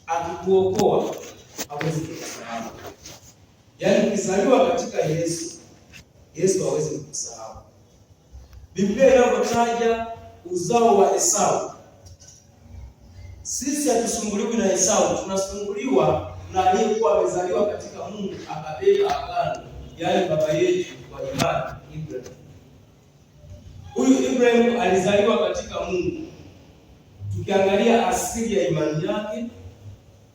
akikuokoa hawezi kukusahau. Yaani ukizaliwa katika Yesu, Yesu hawezi kukusahau. Biblia inapotaja uzao wa Esau, sisi hatusumbuliwi na Esau, tunasumbuliwa na aliyekuwa amezaliwa katika Mungu akabeba agano, yaani baba yetu wa imani Ibrahim. Huyu Ibrahim alizaliwa katika Mungu. Tukiangalia asili ya imani yake,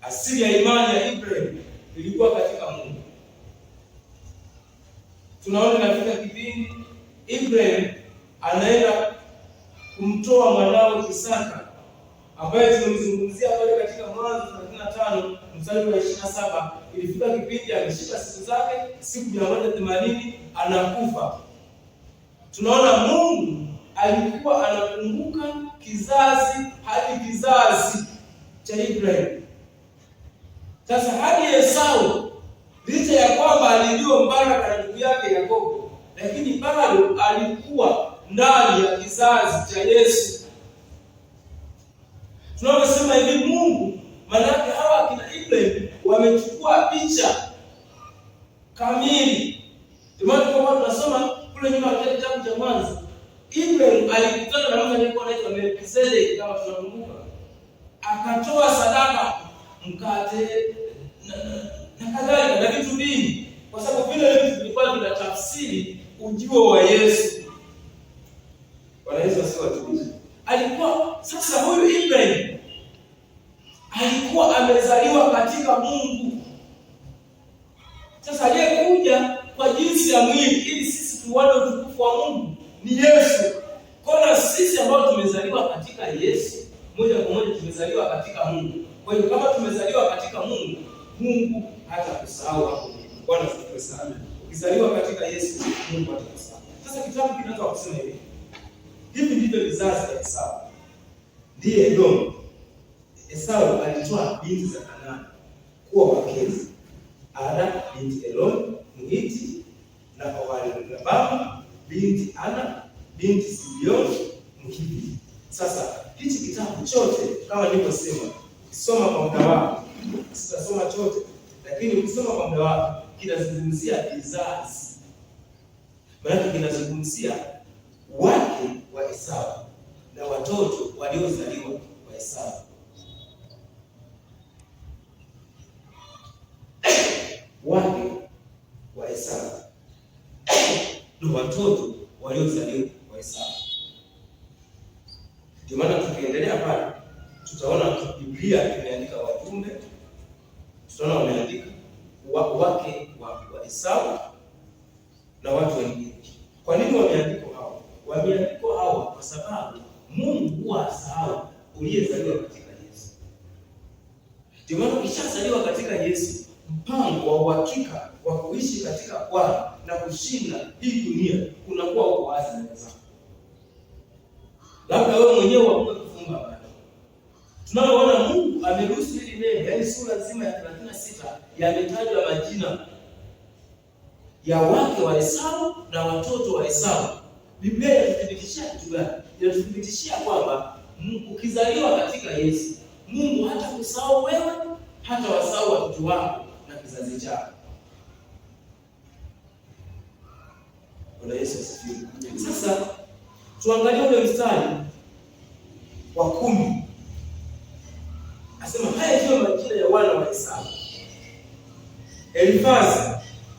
asili ya imani ya Ibrahim ilikuwa katika Mungu. Tunaona katika kipindi Ibrahim anaenda kumtoa mwanawe Isaka, ambaye tumemzungumzia pale katika Mwanzo 35 mstari wa 27. Ilifika kipindi alishika siku zake, siku 180 anakufa. Tunaona Mungu alikuwa anakumbuka kizazi hadi kizazi cha Ibrahim. Sasa hadi Esau, licha ya kwamba alijua mbaraka na ndugu yake Yakobo, lakini bado alikuwa ndani ya kizazi cha Yesu. Tunaposema hivi Mungu, maana yake hawa kina Ibrahim wamechukua picha kamili. Ndio maana tunasoma kule nyuma katika kitabu cha Mwanzo, Ibrahim alikutana na mtu aliyekuwa anaitwa Melkizedeki, kama tunakumbuka, akatoa sadaka, mkate na kadhalika na vitu vingi, kwa sababu vile vitu vilikuwa vinatafsiri ujio wa Yesu. Bwana Yesu asifiwe. Alikuwa sasa, huyu Ibrahim alikuwa amezaliwa katika Mungu. Sasa aliyekuja kwa jinsi ya mwili ili sisi tuone utukufu wa Mungu ni Yesu. Kwa sisi ambao tumezaliwa katika Yesu, moja kwa moja tumezaliwa katika Mungu. Kwa hiyo kama tumezaliwa katika Mungu, Mungu hatakusahau hapo. Bwana asifiwe sana. Ukizaliwa katika Yesu, Mungu hatakusahau. Sasa kitabu kinaanza kusema hivi. Hivi ndivyo vizazi vya Esau. Ndiye Edomu. Esau alitoa binti za Kanaani kuwa wakezi. Ada binti Elon Mhiti na Oholibama binti Ana binti Simeon Mhiti. Sasa hichi kitabu chote kama nilivyosema, ukisoma kwa muda wako, sitasoma chote, lakini ukisoma kwa muda wako kinazungumzia vizazi. Maana kinazungumzia wake wa Esau na watoto waliozaliwa wa Esau. Wake wa Esau na watoto waliozaliwa wa Esau. Ndio maana tukiendelea pale tutaona Biblia imeandika wajumbe, tutaona wameandika wake wa Esau na watu wengine. Kwa nini wameandikwa hao? Wameandikwa hao kwa sababu Mungu huwa asahau uliyezaliwa katika Yesu. Ndio maana ukishazaliwa katika Yesu, mpango wa uhakika wa kuishi katika Bwana na kushinda hii dunia unakuwa uko wazi mbele zako. Labda wewe mwenyewe uamue kufunga bado. Tunaona Mungu ameruhusu hili neno, yaani sura nzima ya 36 yametajwa majina ya wake wa Esau na watoto wa Esau. Biblia inatuthibitishia kitu gani? Inatuthibitishia kwamba ukizaliwa katika Yesu, Mungu hatakusahau wewe, hata wasahau watoto wako na kizazi chako. Bwana Yesu asifiwe. Sasa tuangalie ule mstari wa 10. Asema haya ndio majina ya wana wa Esau. Elifazi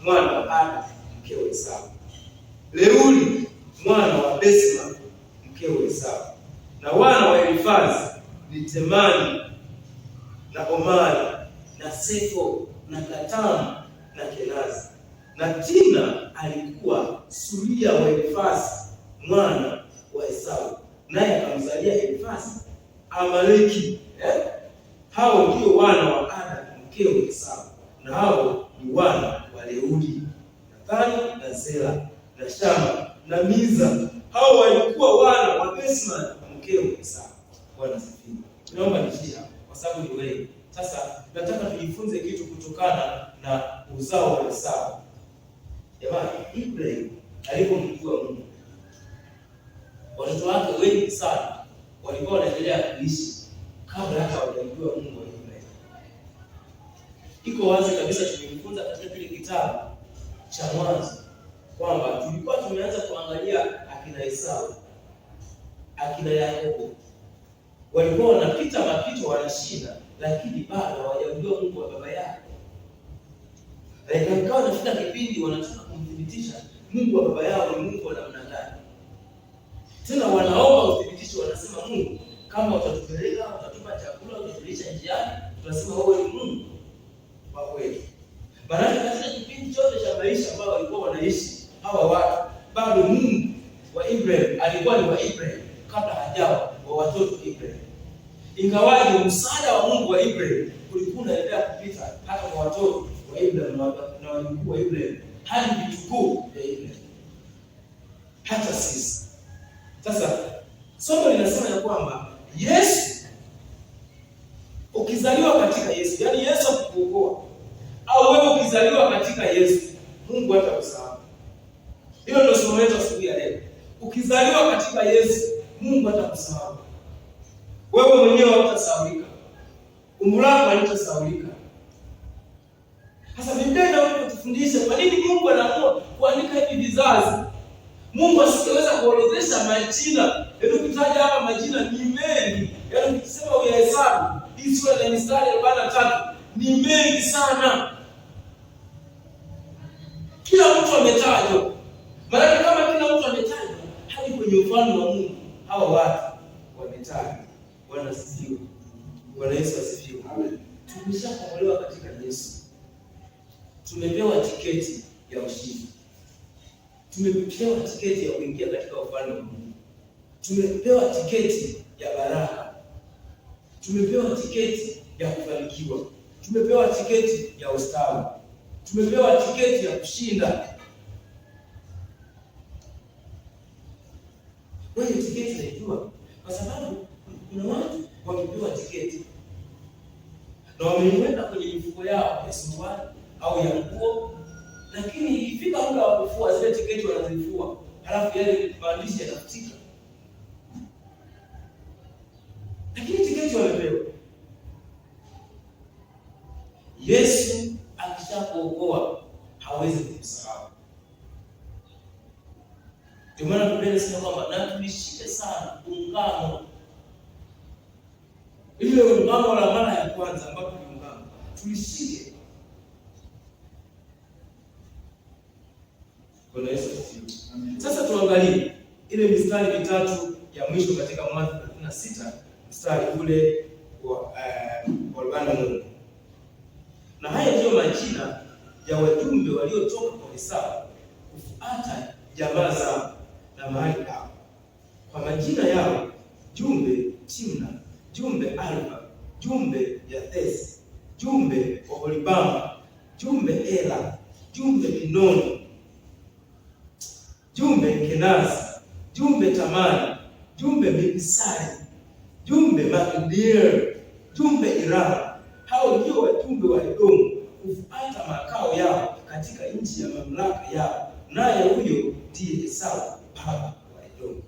mwana wa Ada mke wa Esau. Leuli mwana wa Besma mke wa Esau. Na wana wa Elifazi ni Temani na Omari na Sefo na Gatamu na Kenazi. Na Tina alikuwa suria wa Elifazi mwana wa Esau, naye akamzalia Elifazi Amaleki. Hao ndio wana wa Ada mke wa Esau, na hao ni wana wa Leuli, Nathani na Zela na Shama na Miza. Hao walikuwa wana wa Besma mke wa Esau. Bwana asifiwe. Naomba nishie hapo kwa sababu ni wewe. Sasa nataka tujifunze kitu kutokana na uzao wa Esau. Jamani, Ibrahim alipomjua Mungu, watoto wake wengi sana walikuwa wanaendelea kuishi kabla hata hawajamjua Mungu wa Ibrahim. iko wazi kabisa. Tumejifunza katika kile kitabu cha Mwanzo kwamba tulikuwa tumeanza kuangalia akina Esau, akina Yakobo, walikuwa wanapita mapito, wanashinda, lakini bado hawajamjua Mungu wa baba yao. Na ikawa nafika kipindi wanataka kumthibitisha Mungu wa baba yao ni Mungu wa namna gani. Tena wanaomba uthibitisho, wanasema Mungu, kama utatupeleka, utatupa chakula, utatulisha njiani, tunasema wewe ni Mungu wa kweli. Maana katika kipindi chote cha maisha ambao walikuwa wanaishi hawa watu, bado Mungu wa Ibrahim alikuwa ni wa Ibrahim kabla hajawa wa watoto Ibrahim. Ingawaje msaada wa Mungu wa Ibrahim ulikuwa unaendelea kupita hata kwa watoto wa Ibrahim na wajukuu wa Ibrahim hadi vitukuu vya Ibrahim, hata sisi. Sasa somo linasema ya kwamba Yesu, ukizaliwa katika Yesu, yaani Yesu akukuokoa, au wewe ukizaliwa katika Yesu, Mungu hatakusahau. Hilo ndio somo letu asubuhi ya leo. Ukizaliwa katika Yesu, Mungu hatakusahau. Wewe mwenyewe hutasahaulika. Umri wako hutasahaulika. Sasa Biblia inatufundisha kwa nini Mungu anaamua kuandika hivi vizazi. Mungu asingeweza kuorodhesha majina. Hebu kutaja hapa majina ni mengi. Yaani ukisema uyahesabu, hii sura ya mistari 43 ni mengi sana. Kila mtu ametajwa. Maana kama kila mtu ametajwa, hadi kwenye ufalme wa Mungu hawa watu wametajwa. Bwana asifiwe. Bwana Yesu asifiwe. Amen. Tumeshakombolewa katika Yesu. Tumepewa tiketi ya ushindi. Tumepewa tiketi ya kuingia katika ufalme wa Mungu. Tumepewa tiketi ya baraka. Tumepewa tiketi ya kufanikiwa. Tumepewa tiketi ya ustawi. Tumepewa tiketi ya kushinda. Wewe tiketi unaijua? Kwa sababu kuna watu wamepewa tiketi na wameiweka kwenye mifuko yao ya suruali au ya nguo, lakini ikifika muda wa kufua zile tiketi wanazifua, halafu yale maandishi yanafutika. Lakini tiketi wamepewa. Yesu akishakuokoa hawezi kukusahau. Ndio maana Biblia inasema kwamba na tulishike sana ungamo. Ile ungamo la mara ya kwanza ambapo ni ungamo. Tulishike. Bwana Yesu asifiwe. Sasa tuangalie ile mistari mitatu ya mwisho katika Mwanzo 36, mstari ule wa Mungu. Na haya ndiyo majina ya wajumbe waliotoka kwa Esau kufuata jamaa zao na mahali hao. Kwa majina yao: jumbe Timna, jumbe Alva, jumbe Yathesi, jumbe Oholibama, jumbe Ela, jumbe Pinoni, jumbe Kenazi, jumbe Tamari, jumbe Mibsari, jumbe Magdiel, jumbe Irama. Hao ndio wajumbe wa Edomu kufuata makao yao katika nchi ya mamlaka yao, naye huyo ndiye Esau baba wa Edomu.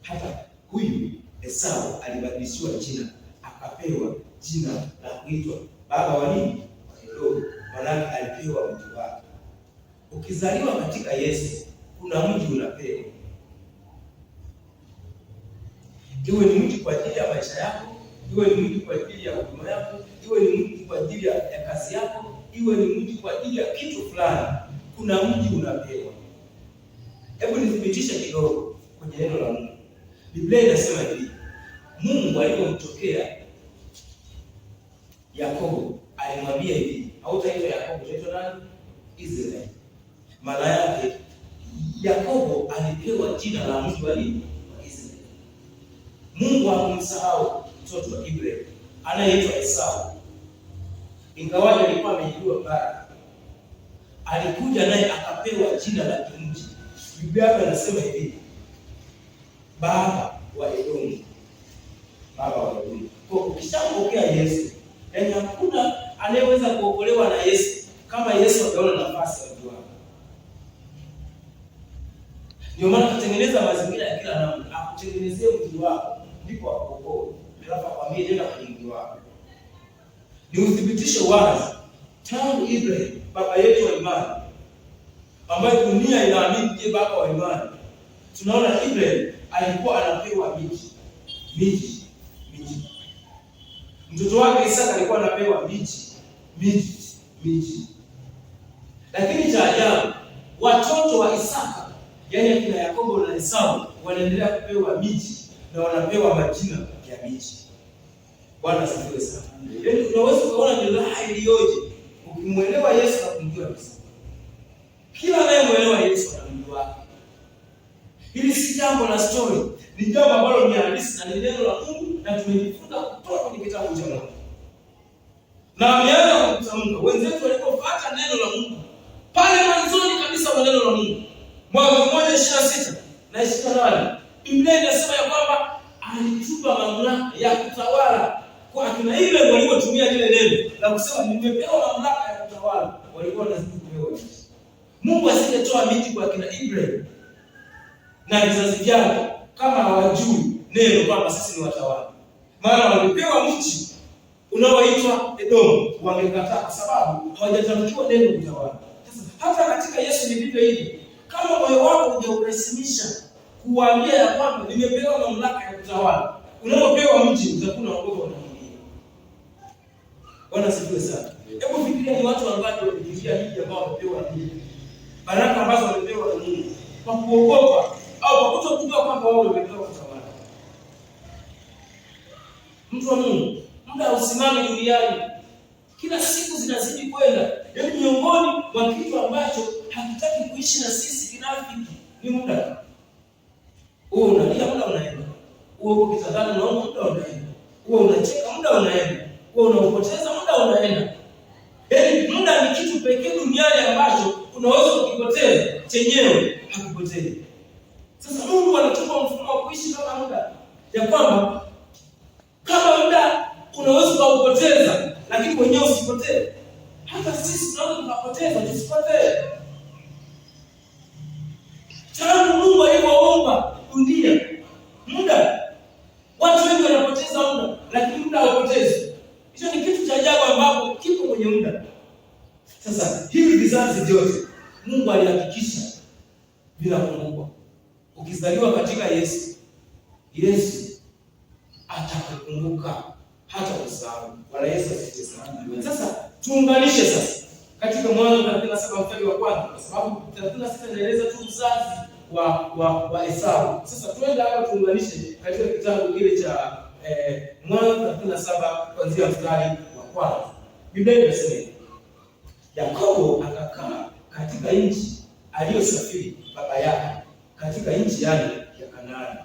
Hata huyu Esau alibadilishiwa jina, akapewa jina la kuitwa baba wa nini? Wa Edomu. Maana alipewa mji wake. Ukizaliwa katika Yesu, kuna mji unapewa. Iwe ni mji kwa ajili ya maisha yako, iwe ni mji kwa ajili ya huduma yako, iwe ni mji kwa ajili ya kazi yako, iwe ni mji kwa ajili ya kitu fulani, kuna mji unapewa. Hebu nithibitishe kidogo kwenye neno la Mungu. Biblia inasema hivi: Mungu alipomtokea Yakobo alimwambia hivi, hautaitwa Yakobo, utaitwa nani? Israeli. Maana yake Yakobo alipewa jina la mtu wa Israeli. Mungu hakumsahau mtoto wa Ibrahim anayeitwa Esau. Ingawaje alikuwa amejua baraka, alikuja naye akapewa jina la kimji. Biblia inasema hivi: baba wa Edomu. Baba wa Edomu. Kwa ukishampokea Yesu, yaani hakuna anayeweza kuokolewa na Yesu kama Yesu ataona nafasi ya mtu wake. Ndio maana tutengeneza mazingira ya kila namna, akutengenezee mji wako ndipo akuokoe. Halafu akwambie nenda kwenye mji wako. Ni uthibitisho wazi tangu Ibrahim baba yetu wa imani, ambaye dunia inaamini ndiye baba wa imani, tunaona Ibrahim alikuwa anapewa miji. Mtoto wake Isaka alikuwa anapewa miji. Lakini cha ajabu, watoto wa Isaka, yaani akina Yakobo na Esau, wanaendelea kupewa miji na wanapewa majina ya miji. Bwana asifiwe sana. Yaani tunaweza kuona ni raha iliyoje ukimwelewa Yesu na kumjua Yesu. Kila anayemwelewa Yesu anamjua wake. Hili si jambo la story, ni jambo ambalo ni halisi na ni neno la Mungu, na tumejifunza kutoka kwenye kitabu cha Mungu. Na ameanza kutamka wenzetu walipofuata neno la Mungu pale mwanzoni kabisa wa neno la Mungu, Mwanzo 1:26 na 28, Biblia inasema ya kwamba alitupa mamlaka ya kutawala kwa akina ile waliotumia lile neno la kusema nimepewa mamlaka ya kutawala, walikuwa wanazidi kupewa. Mungu asingetoa miji kwa akina Ibrahim na vizazi vyake kama hawajui neno kwamba sisi ni watawala. Maana walipewa mji unaoitwa Edomu, wangekataa kwa sababu hawajatamkiwa neno kutawala. Sasa hata katika Yesu ni vivyo hivyo. Kama moyo wako hujaurasimisha kuambia ya kwamba nimepewa mamlaka ya kutawala, unapopewa mji utakuwa unaogopa na kuingia. Bwana asifiwe sana. Hebu fikiria ni watu wangapi wanafikiria miji ambao wamepewa miji, baraka ambazo wamepewa na Mungu, kwa kuogopa au kwa kutokujua kwamba wao wamepewa kutawala. Mtu wa Mungu, muda usimame duniani. Kila siku zinazidi kwenda. Yaani miongoni mwa kitu ambacho hakitaki kuishi na sisi kinafiki ni muda. Wewe unalia, muda unaenda. Wewe uko kitandani unaona, muda unaenda. Wewe unacheka, muda unaenda. Wewe unaupoteza, muda unaenda. Yaani muda ni kitu pekee duniani ambacho unaweza kukipoteza, chenyewe hakipotezi. Sasa Mungu anatupa mfumo wa kuishi kama muda, ya kwamba kama muda unaweza kupoteza, lakini mwenyewe usipotee. Hata sisi tunaweza kupoteza, tusipotee. Tangu Mungu alipoumba dunia, muda, watu wengi wanapoteza muda, lakini muda haupotezi. Hicho ni kitu cha ajabu ambapo kipo kwenye muda. Sasa hivi vizazi vyote Mungu alihakikisha vinakumbukwa. Ukizaliwa katika Yesu atakukumbuka hata usahau. Bwana Yesu asifiwe sana. Sasa tuunganishe sasa katika Mwanzo 37 mstari wa kwanza, kwa sababu 36 inaeleza tu uzazi wa Esau. Sasa twende hapa tuunganishe katika kitabu kile cha Mwanzo 37 kuanzia mstari wa kwanza. Biblia inasema Yakobo akakaa katika nchi aliyosafiri baba yake, katika nchi yake ya Kanaani.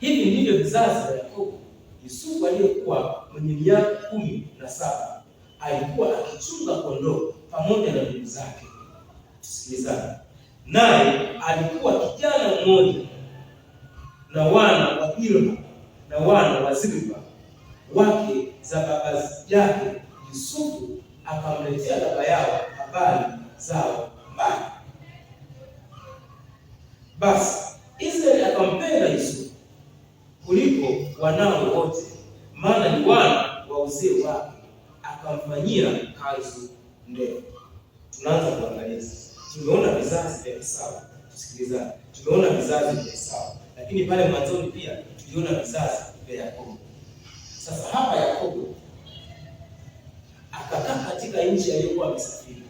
Hivi ndivyo vizazi vya Yakobo. Yusufu aliyekuwa mwenye miaka 17 alikuwa akichunga kondoo pamoja na ndugu zake. Sikilizani. Naye alikuwa kijana mmoja na wana wa Bilha na wana wa Zilpa wake za baba yake. Yusufu akamletea baba yao habari zao mbaya. Basi Israeli akampenda Yusufu kuliko wanawe wote, maana ni wana wa uzee wake, akamfanyia kazi ndefu. Tunaanza kuangalia sasa. Tumeona vizazi vya Esau. Tusikilizane. Tumeona vizazi vya Esau, lakini pale mwanzoni pia tuliona vizazi vya Yakobo. Sasa hapa Yakobo akakaa katika nchi aliyokuwa amesafiri.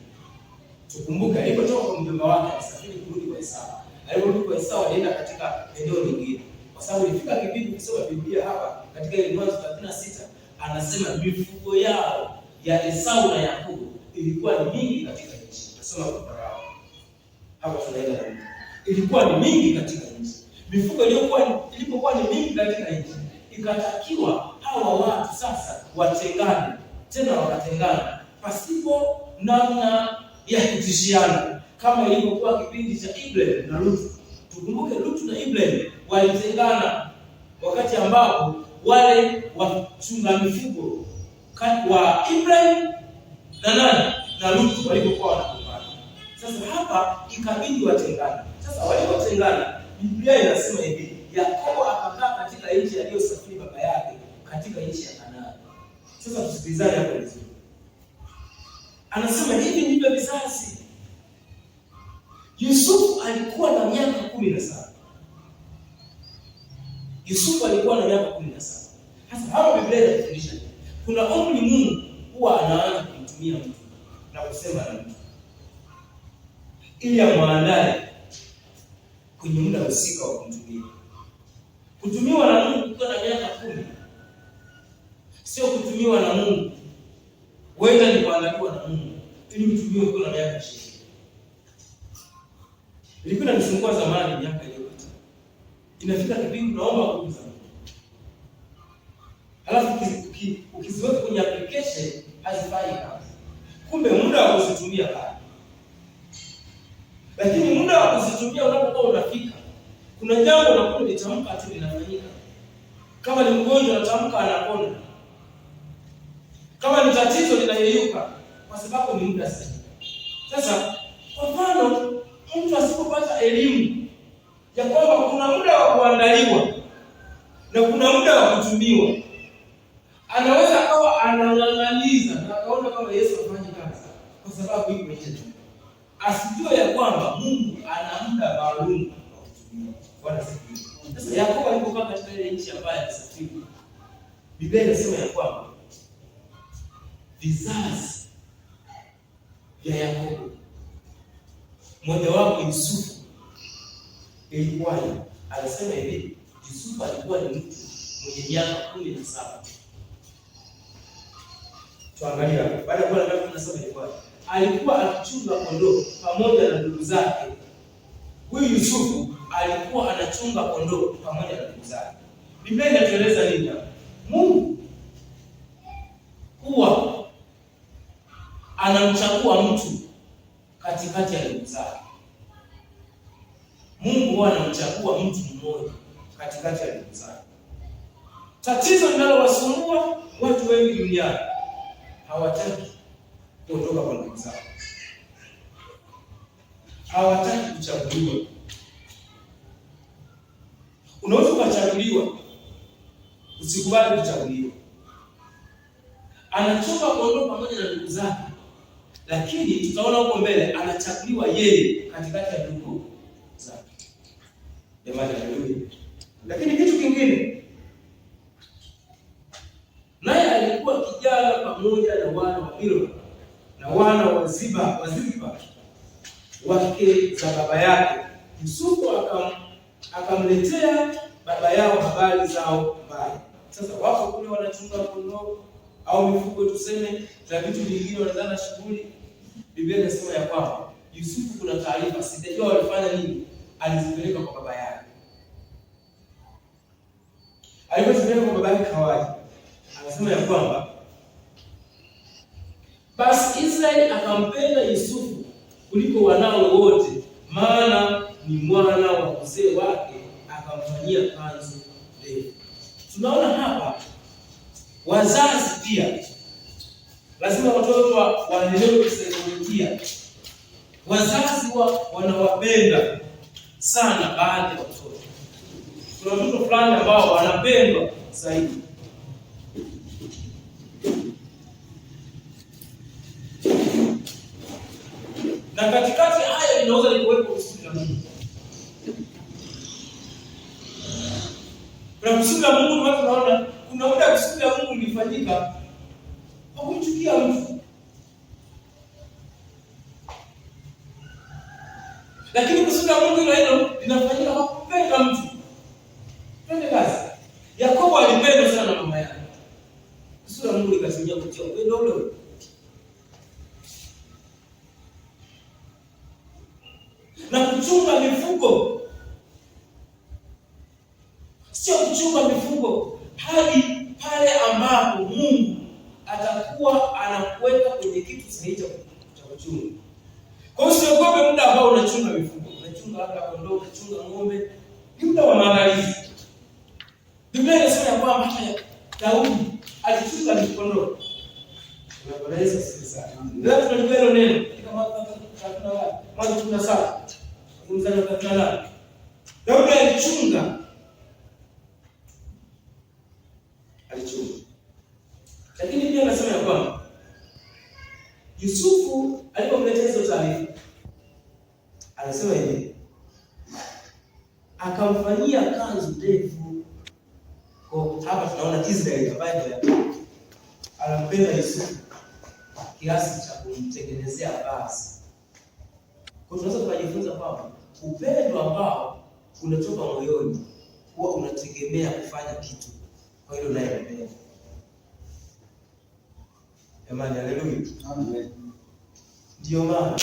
Tukumbuke alipotoka kwa mjomba wake alisafiri kurudi kwa Esau. Aliporudi kwa Esau alienda katika eneo lingine. Kwa sababu ilifika kipindi kusoma Biblia hapa katika ile Mwanzo 36 anasema mifugo yao ya Esau na Yakobo ilikuwa ni mingi katika nchi. Nasoma kwa Farao. Hapa tunaenda na ilikuwa ni mingi katika nchi. Mifugo ilipokuwa ni mingi katika nchi, ikatakiwa hawa watu sasa watengane. Tena wakatengana pasipo namna ya kutishiana, kama ilivyokuwa kipindi cha Ibrahim na Lutu. Tukumbuke Lutu na Ibrahim walitengana wakati ambapo wale wachunga mifugo wa Ibrahim na Lutu walipokuwa wanakumbana. Sasa hapa ikabidi watengane. Sasa walipotengana, Biblia inasema hivi, Yakobo akakaa katika nchi aliyosafiri baba yake, katika nchi ya Kanaani. Sasa tusikilizane hapo vizuri. Anasema hivi ndivyo vizazi. Yusufu alikuwa na miaka 17. Yusufu alikuwa na miaka 17. Sasa hapa Biblia inafundisha kuna umri Mungu huwa anaanza kumtumia mtu na kusema na mtu ili amwandae kwenye muda husika wa kumtumia. Kutumiwa na Mungu ukiwa na miaka 10 sio kutumiwa na Mungu. Wewe ni kuandaliwa na Mungu ili mtumiwe ukiwa na miaka 20. Ilikuwa inanisumbua zamani miaka iliyopita. Inafika kipindi naomba kuuliza Mungu. Halafu ukiziweka kwenye application hazifanyi kazi. Kumbe muda wa kuzitumia pale. Lakini muda wa kuzitumia unapokuwa unafika, kuna jambo unakuwa umetamka tu linafanyika. Kama ni mgonjwa unatamka anapona. Kama ni tatizo linayeyuka kwa sababu ni muda sahihi. Sasa kwa mfano mtu asipopata elimu ya kwamba kuna muda wa kuandaliwa na kuna muda wa kutumiwa, anaweza akawa anang'ang'aniza na akaona kama Yesu afanye kazi kwa sababu hii imeisha tu. Asijue ya kwamba Mungu ana muda maalum wa kutumiwa. Bwana sifiwe. Sasa Yakobo alipokaa katika ile nchi ambayo alisafiri, Biblia inasema ya kwamba vizazi vya Yakobo, mmoja wapo Yusufu, ilikuwa anasema hivi, Yusufu alikuwa ni mtu mwenye miaka 17. Tuangalie hapo. Baada ya kuwa na miaka 17 alikuwa akichunga kondoo pamoja na ndugu zake. Huyu Yusufu alikuwa anachunga kondoo pamoja na ndugu zake. Biblia inatueleza nini hapa? Mungu huwa anamchagua mtu katikati ya ndugu zake. Mungu huwa anamchagua mtu mmoja katikati ya ndugu zake. Tatizo linalowasumbua watu wengi duniani, hawataki kuondoka kwa ndugu zao. Hawataki kuchaguliwa. Unaweza kuchaguliwa, usikubali kuchaguliwa. Anachunga kondoo pamoja na ndugu zake, lakini tutaona huko mbele anachaguliwa yeye katikati ya ndugu zake. Jamani, haleluya. Lakini kitu kingine, naye alikuwa kijana pamoja na wana wa Bilha na wana wa Zilpa wake za baba yake. Yusufu akamletea baba yao habari zao mbaya. Sasa wako kule wanachunga kondoo au mifugo tuseme na vitu vingine wanadhana shughuli. Biblia inasema ya kwamba Yusufu kuna taarifa, sijajua walifanya nini, alizipeleka kwa baba yake. Alipozipeleka kwa baba yake kawaje? Anasema ya kwamba basi Israeli akampenda Yusufu kuliko wanao wote, maana ni mwana wa mzee wake, akamfanyia kanzu ndefu. Tunaona hapa wazazi pia lazima watoto waelewe kisaikolojia. Wazazi wanawapenda sana baadhi ya watoto. Kuna watoto fulani ambao wanapendwa zaidi. Na katikati haya inaweza kuwepo kusudi la Mungu. Kuna kusudi la Mungu watu tunaona kuna muda kusudi la Mungu lifanyika kwa kumchukia mtu. Lakini kusudi la Mungu hilo linafanyika kwa kupenda mtu. Twende kazi. Yakobo alipendwa sana na mama yake. Kusudi la Mungu likatimia kutia upendo ule. Na kuchunga mifugo. Sio kuchunga mifugo hadi pale ambapo Mungu atakuwa anakuweka kwenye kitu sahihi cha kuchunga. Kwa hiyo usiogope muda ambao unachunga mifugo. Unachunga labda kondoo, unachunga ng'ombe, ni muda wa maandalizi. Biblia inasema ya kwamba hata Daudi alichunga kondoo. Unaweza sasa. Ndio tunajua hilo neno. Mwanzo 17. Mstari wa 38. Daudi alichunga. Lakini pia anasema ya kwamba Yusufu alipomletea hizo taarifa, anasema hivi, akamfanyia kanzu ndefu. Kwa hapa tunaona Israeli ambaye anampenda Yusufu kiasi cha kumtengenezea vazi. Kwa tunaweza kujifunza kwamba upendo ambao unatoka moyoni huwa unategemea kufanya kitu kwa hilo unayempenda. Amani, haleluya. Amen. Ndio maana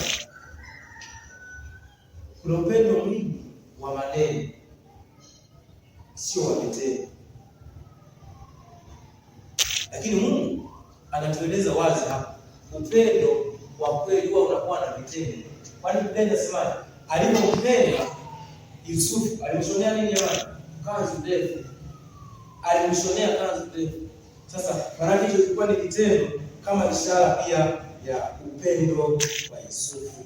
kuna upendo mwingi wa maneno, sio wa vitendo. Lakini Mungu anatueleza wazi hapa, upendo wa kweli huwa unakuwa na vitendo. Kwani Biblia inasema alipompenda Yusufu alimshonea nini jamani? Kanzu ndefu. Alimshonea kanzu ndefu. Sasa maana hicho kilikuwa ni kitendo kama ishara pia ya upendo wa Yusufu.